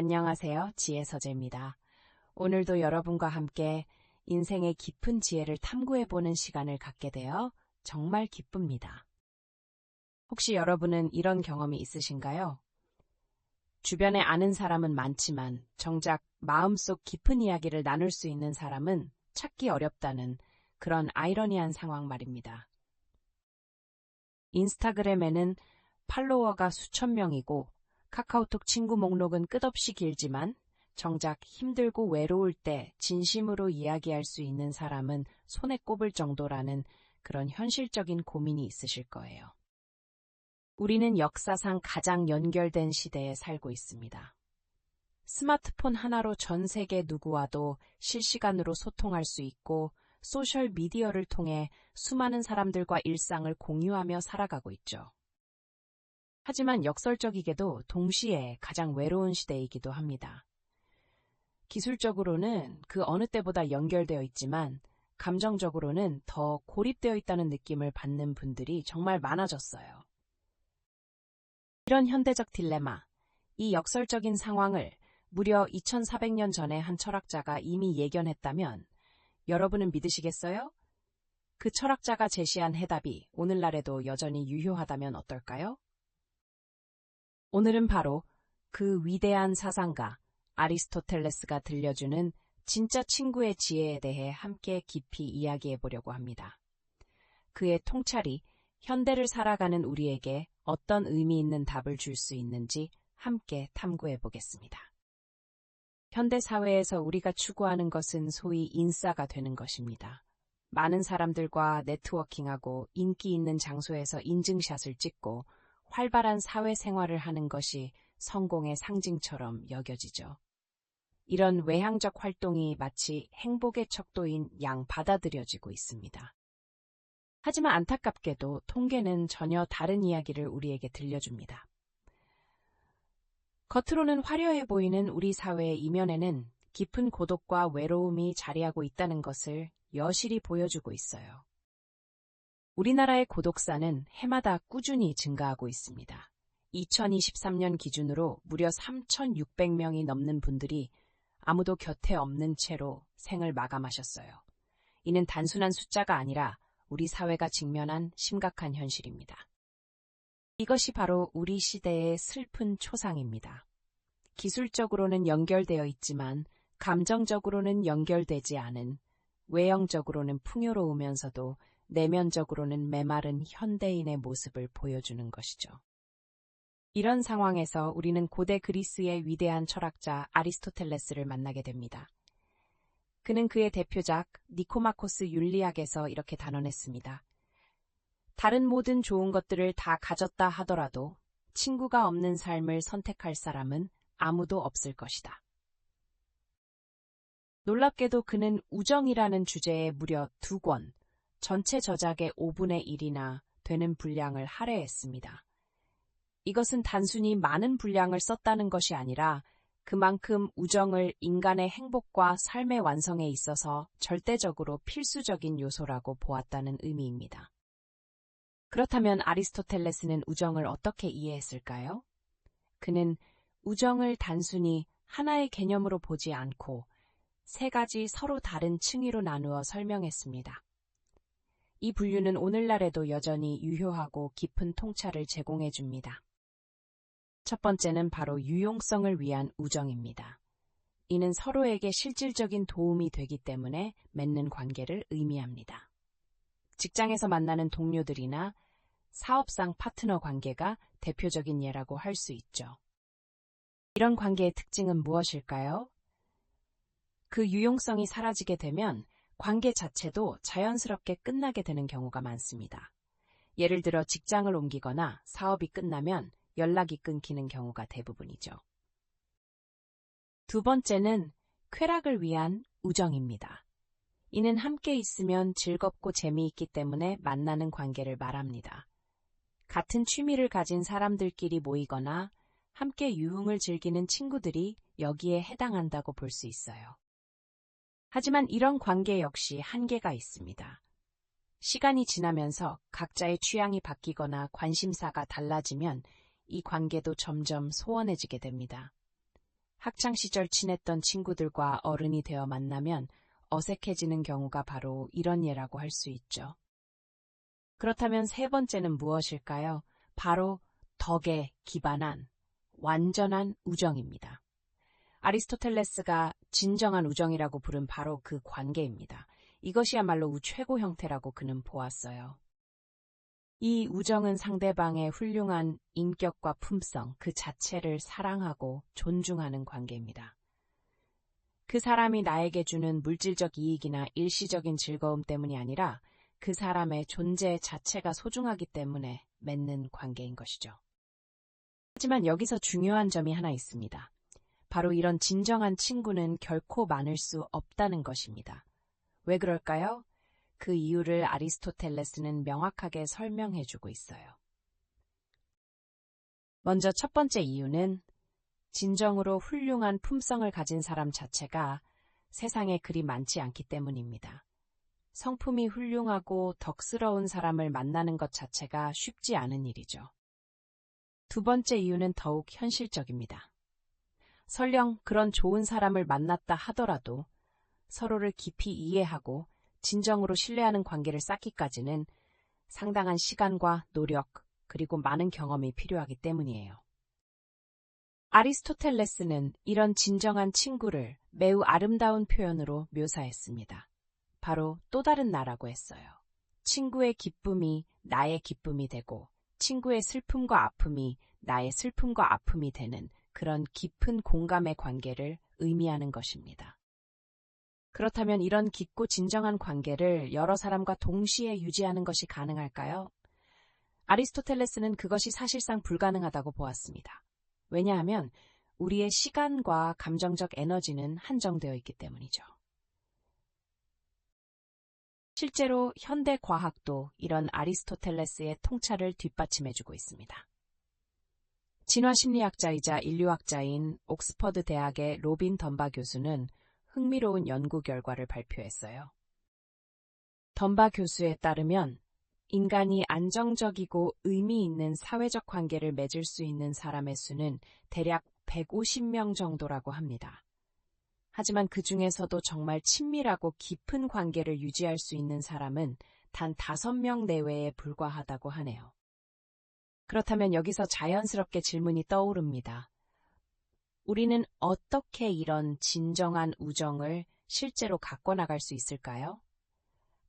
안녕하세요. 지혜서재입니다. 오늘도 여러분과 함께 인생의 깊은 지혜를 탐구해보는 시간을 갖게 되어 정말 기쁩니다. 혹시 여러분은 이런 경험이 있으신가요? 주변에 아는 사람은 많지만 정작 마음속 깊은 이야기를 나눌 수 있는 사람은 찾기 어렵다는 그런 아이러니한 상황 말입니다. 인스타그램에는 팔로워가 수천 명이고 카카오톡 친구 목록은 끝없이 길지만 정작 힘들고 외로울 때 진심으로 이야기할 수 있는 사람은 손에 꼽을 정도라는 그런 현실적인 고민이 있으실 거예요. 우리는 역사상 가장 연결된 시대에 살고 있습니다. 스마트폰 하나로 전 세계 누구와도 실시간으로 소통할 수 있고 소셜 미디어를 통해 수많은 사람들과 일상을 공유하며 살아가고 있죠. 하지만 역설적이게도 동시에 가장 외로운 시대이기도 합니다. 기술적으로는 그 어느 때보다 연결되어 있지만 감정적으로는 더 고립되어 있다는 느낌을 받는 분들이 정말 많아졌어요. 이런 현대적 딜레마, 이 역설적인 상황을 무려 2400년 전에 한 철학자가 이미 예견했다면 여러분은 믿으시겠어요? 그 철학자가 제시한 해답이 오늘날에도 여전히 유효하다면 어떨까요? 오늘은 바로 그 위대한 사상가 아리스토텔레스가 들려주는 진짜 친구의 지혜에 대해 함께 깊이 이야기해 보려고 합니다. 그의 통찰이 현대를 살아가는 우리에게 어떤 의미 있는 답을 줄 수 있는지 함께 탐구해 보겠습니다. 현대 사회에서 우리가 추구하는 것은 소위 인싸가 되는 것입니다. 많은 사람들과 네트워킹하고 인기 있는 장소에서 인증샷을 찍고 활발한 사회생활을 하는 것이 성공의 상징처럼 여겨지죠. 이런 외향적 활동이 마치 행복의 척도인 양 받아들여지고 있습니다. 하지만 안타깝게도 통계는 전혀 다른 이야기를 우리에게 들려줍니다. 겉으로는 화려해 보이는 우리 사회의 이면에는 깊은 고독과 외로움이 자리하고 있다는 것을 여실히 보여주고 있어요. 우리나라의 고독사는 해마다 꾸준히 증가하고 있습니다. 2023년 기준으로 무려 3,600명이 넘는 분들이 아무도 곁에 없는 채로 생을 마감하셨어요. 이는 단순한 숫자가 아니라 우리 사회가 직면한 심각한 현실입니다. 이것이 바로 우리 시대의 슬픈 초상입니다. 기술적으로는 연결되어 있지만 감정적으로는 연결되지 않은, 외형적으로는 풍요로우면서도 내면적으로는 메마른 현대인의 모습을 보여주는 것이죠. 이런 상황에서 우리는 고대 그리스의 위대한 철학자 아리스토텔레스를 만나게 됩니다. 그는 그의 대표작 니코마코스 윤리학에서 이렇게 단언했습니다. 다른 모든 좋은 것들을 다 가졌다 하더라도 친구가 없는 삶을 선택할 사람은 아무도 없을 것이다. 놀랍게도 그는 우정이라는 주제에 무려 2권, 전체 저작의 5분의 1이나 되는 분량을 할애했습니다. 이것은 단순히 많은 분량을 썼다는 것이 아니라 그만큼 우정을 인간의 행복과 삶의 완성에 있어서 절대적으로 필수적인 요소라고 보았다는 의미입니다. 그렇다면 아리스토텔레스는 우정을 어떻게 이해했을까요? 그는 우정을 단순히 하나의 개념으로 보지 않고 3가지 서로 다른 층위로 나누어 설명했습니다. 이 분류는 오늘날에도 여전히 유효하고 깊은 통찰을 제공해 줍니다. 첫 번째는 바로 유용성을 위한 우정입니다. 이는 서로에게 실질적인 도움이 되기 때문에 맺는 관계를 의미합니다. 직장에서 만나는 동료들이나 사업상 파트너 관계가 대표적인 예라고 할 수 있죠. 이런 관계의 특징은 무엇일까요? 그 유용성이 사라지게 되면 관계 자체도 자연스럽게 끝나게 되는 경우가 많습니다. 예를 들어 직장을 옮기거나 사업이 끝나면 연락이 끊기는 경우가 대부분이죠. 두 번째는 쾌락을 위한 우정입니다. 이는 함께 있으면 즐겁고 재미있기 때문에 만나는 관계를 말합니다. 같은 취미를 가진 사람들끼리 모이거나 함께 유흥을 즐기는 친구들이 여기에 해당한다고 볼 수 있어요. 하지만 이런 관계 역시 한계가 있습니다. 시간이 지나면서 각자의 취향이 바뀌거나 관심사가 달라지면 이 관계도 점점 소원해지게 됩니다. 학창시절 친했던 친구들과 어른이 되어 만나면 어색해지는 경우가 바로 이런 예라고 할 수 있죠. 그렇다면 세 번째는 무엇일까요? 바로 덕에 기반한 완전한 우정입니다. 아리스토텔레스가 진정한 우정이라고 부른 바로 그 관계입니다. 이것이야말로 최고 형태라고 그는 보았어요. 이 우정은 상대방의 훌륭한 인격과 품성 그 자체를 사랑하고 존중하는 관계입니다. 그 사람이 나에게 주는 물질적 이익이나 일시적인 즐거움 때문이 아니라 그 사람의 존재 자체가 소중하기 때문에 맺는 관계인 것이죠. 하지만 여기서 중요한 점이 하나 있습니다. 바로 이런 진정한 친구는 결코 많을 수 없다는 것입니다. 왜 그럴까요? 그 이유를 아리스토텔레스는 명확하게 설명해주고 있어요. 먼저 첫 번째 이유는 진정으로 훌륭한 품성을 가진 사람 자체가 세상에 그리 많지 않기 때문입니다. 성품이 훌륭하고 덕스러운 사람을 만나는 것 자체가 쉽지 않은 일이죠. 두 번째 이유는 더욱 현실적입니다. 설령 그런 좋은 사람을 만났다 하더라도 서로를 깊이 이해하고 진정으로 신뢰하는 관계를 쌓기까지는 상당한 시간과 노력 그리고 많은 경험이 필요하기 때문이에요. 아리스토텔레스는 이런 진정한 친구를 매우 아름다운 표현으로 묘사했습니다. 바로 또 다른 나라고 했어요. 친구의 기쁨이 나의 기쁨이 되고 친구의 슬픔과 아픔이 나의 슬픔과 아픔이 되는 그런 깊은 공감의 관계를 의미하는 것입니다. 그렇다면 이런 깊고 진정한 관계를 여러 사람과 동시에 유지하는 것이 가능할까요? 아리스토텔레스는 그것이 사실상 불가능하다고 보았습니다. 왜냐하면 우리의 시간과 감정적 에너지는 한정되어 있기 때문이죠. 실제로 현대 과학도 이런 아리스토텔레스의 통찰을 뒷받침해주고 있습니다. 진화심리학자이자 인류학자인 옥스퍼드 대학의 로빈 덤바 교수는 흥미로운 연구 결과를 발표했어요. 덤바 교수에 따르면 인간이 안정적이고 의미 있는 사회적 관계를 맺을 수 있는 사람의 수는 대략 150명 정도라고 합니다. 하지만 그 중에서도 정말 친밀하고 깊은 관계를 유지할 수 있는 사람은 단 5명 내외에 불과하다고 하네요. 그렇다면 여기서 자연스럽게 질문이 떠오릅니다. 우리는 어떻게 이런 진정한 우정을 실제로 갖고 나갈 수 있을까요?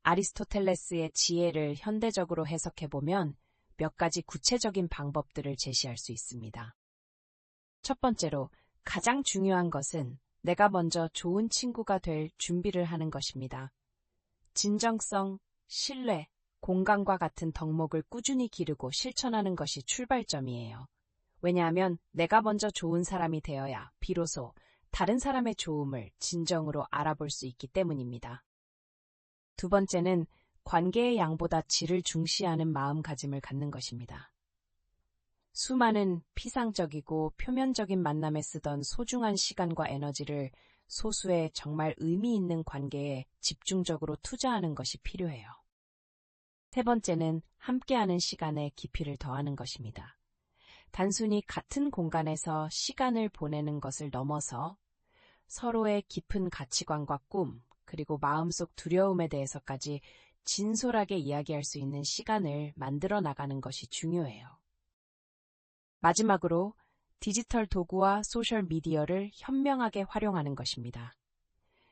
아리스토텔레스의 지혜를 현대적으로 해석해보면 몇 가지 구체적인 방법들을 제시할 수 있습니다. 첫 번째로 가장 중요한 것은 내가 먼저 좋은 친구가 될 준비를 하는 것입니다. 진정성, 신뢰, 공감과 같은 덕목을 꾸준히 기르고 실천하는 것이 출발점이에요. 왜냐하면 내가 먼저 좋은 사람이 되어야 비로소 다른 사람의 좋음을 진정으로 알아볼 수 있기 때문입니다. 두 번째는 관계의 양보다 질을 중시하는 마음가짐을 갖는 것입니다. 수많은 피상적이고 표면적인 만남에 쓰던 소중한 시간과 에너지를 소수의 정말 의미 있는 관계에 집중적으로 투자하는 것이 필요해요. 세 번째는 함께하는 시간에 깊이를 더하는 것입니다. 단순히 같은 공간에서 시간을 보내는 것을 넘어서 서로의 깊은 가치관과 꿈, 그리고 마음속 두려움에 대해서까지 진솔하게 이야기할 수 있는 시간을 만들어 나가는 것이 중요해요. 마지막으로 디지털 도구와 소셜미디어를 현명하게 활용하는 것입니다.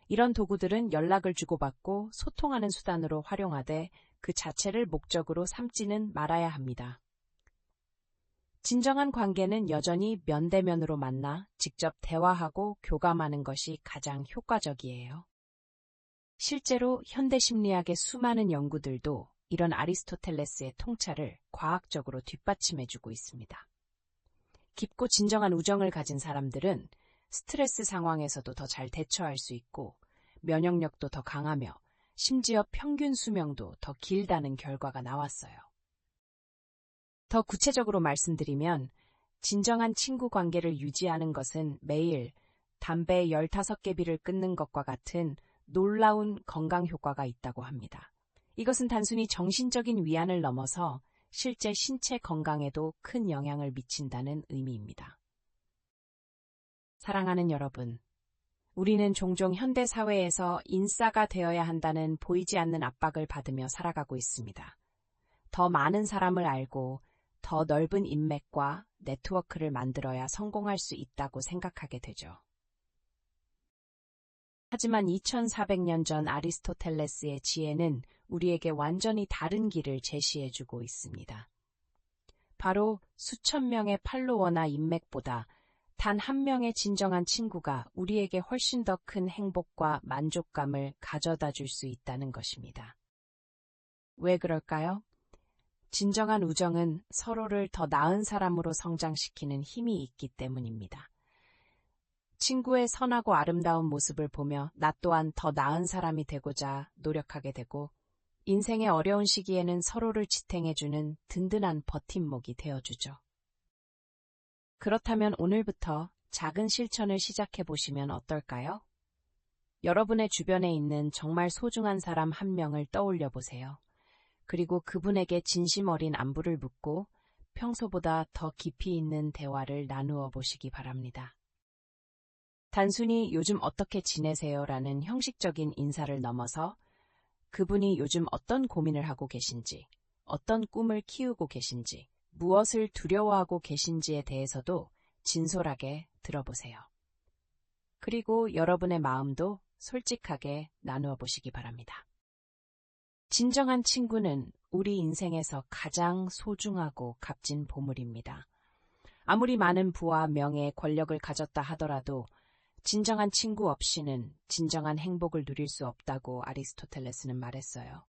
이런 도구들은 연락을 주고받고 소통하는 수단으로 활용하되 그 자체를 목적으로 삼지는 말아야 합니다. 진정한 관계는 여전히 면대면으로 만나 직접 대화하고 교감하는 것이 가장 효과적이에요. 실제로 현대 심리학의 수많은 연구들도 이런 아리스토텔레스의 통찰을 과학적으로 뒷받침해주고 있습니다. 깊고 진정한 우정을 가진 사람들은 스트레스 상황에서도 더 잘 대처할 수 있고 면역력도 더 강하며 심지어 평균 수명도 더 길다는 결과가 나왔어요. 더 구체적으로 말씀드리면 진정한 친구 관계를 유지하는 것은 매일 담배 15개비를 끊는 것과 같은 놀라운 건강 효과가 있다고 합니다. 이것은 단순히 정신적인 위안을 넘어서 실제 신체 건강에도 큰 영향을 미친다는 의미입니다. 사랑하는 여러분, 우리는 종종 현대 사회에서 인싸가 되어야 한다는 보이지 않는 압박을 받으며 살아가고 있습니다. 더 많은 사람을 알고 더 넓은 인맥과 네트워크를 만들어야 성공할 수 있다고 생각하게 되죠. 하지만 2400년 전 아리스토텔레스의 지혜는 우리에게 완전히 다른 길을 제시해주고 있습니다. 바로 수천 명의 팔로워나 인맥보다 단 한 명의 진정한 친구가 우리에게 훨씬 더 큰 행복과 만족감을 가져다 줄 수 있다는 것입니다. 왜 그럴까요? 진정한 우정은 서로를 더 나은 사람으로 성장시키는 힘이 있기 때문입니다. 친구의 선하고 아름다운 모습을 보며 나 또한 더 나은 사람이 되고자 노력하게 되고, 인생의 어려운 시기에는 서로를 지탱해주는 든든한 버팀목이 되어주죠. 그렇다면 오늘부터 작은 실천을 시작해보시면 어떨까요? 여러분의 주변에 있는 정말 소중한 사람 한 명을 떠올려 보세요. 그리고 그분에게 진심 어린 안부를 묻고 평소보다 더 깊이 있는 대화를 나누어 보시기 바랍니다. 단순히 요즘 어떻게 지내세요라는 형식적인 인사를 넘어서 그분이 요즘 어떤 고민을 하고 계신지, 어떤 꿈을 키우고 계신지, 무엇을 두려워하고 계신지에 대해서도 진솔하게 들어보세요. 그리고 여러분의 마음도 솔직하게 나누어 보시기 바랍니다. 진정한 친구는 우리 인생에서 가장 소중하고 값진 보물입니다. 아무리 많은 부와 명예, 권력을 가졌다 하더라도 진정한 친구 없이는 진정한 행복을 누릴 수 없다고 아리스토텔레스는 말했어요.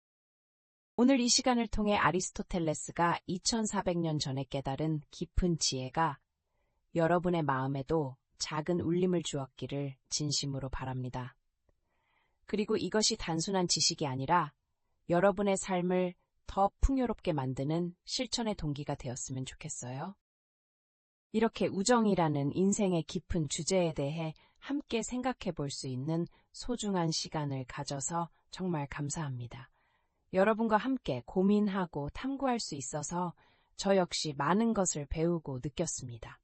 오늘 이 시간을 통해 아리스토텔레스가 2400년 전에 깨달은 깊은 지혜가 여러분의 마음에도 작은 울림을 주었기를 진심으로 바랍니다. 그리고 이것이 단순한 지식이 아니라 여러분의 삶을 더 풍요롭게 만드는 실천의 동기가 되었으면 좋겠어요. 이렇게 우정이라는 인생의 깊은 주제에 대해 함께 생각해 볼 수 있는 소중한 시간을 가져서 정말 감사합니다. 여러분과 함께 고민하고 탐구할 수 있어서 저 역시 많은 것을 배우고 느꼈습니다.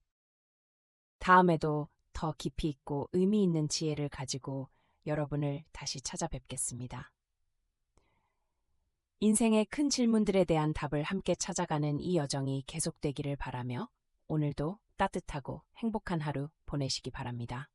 다음에도 더 깊이 있고 의미 있는 지혜를 가지고 여러분을 다시 찾아뵙겠습니다. 인생의 큰 질문들에 대한 답을 함께 찾아가는 이 여정이 계속되기를 바라며 오늘도 따뜻하고 행복한 하루 보내시기 바랍니다.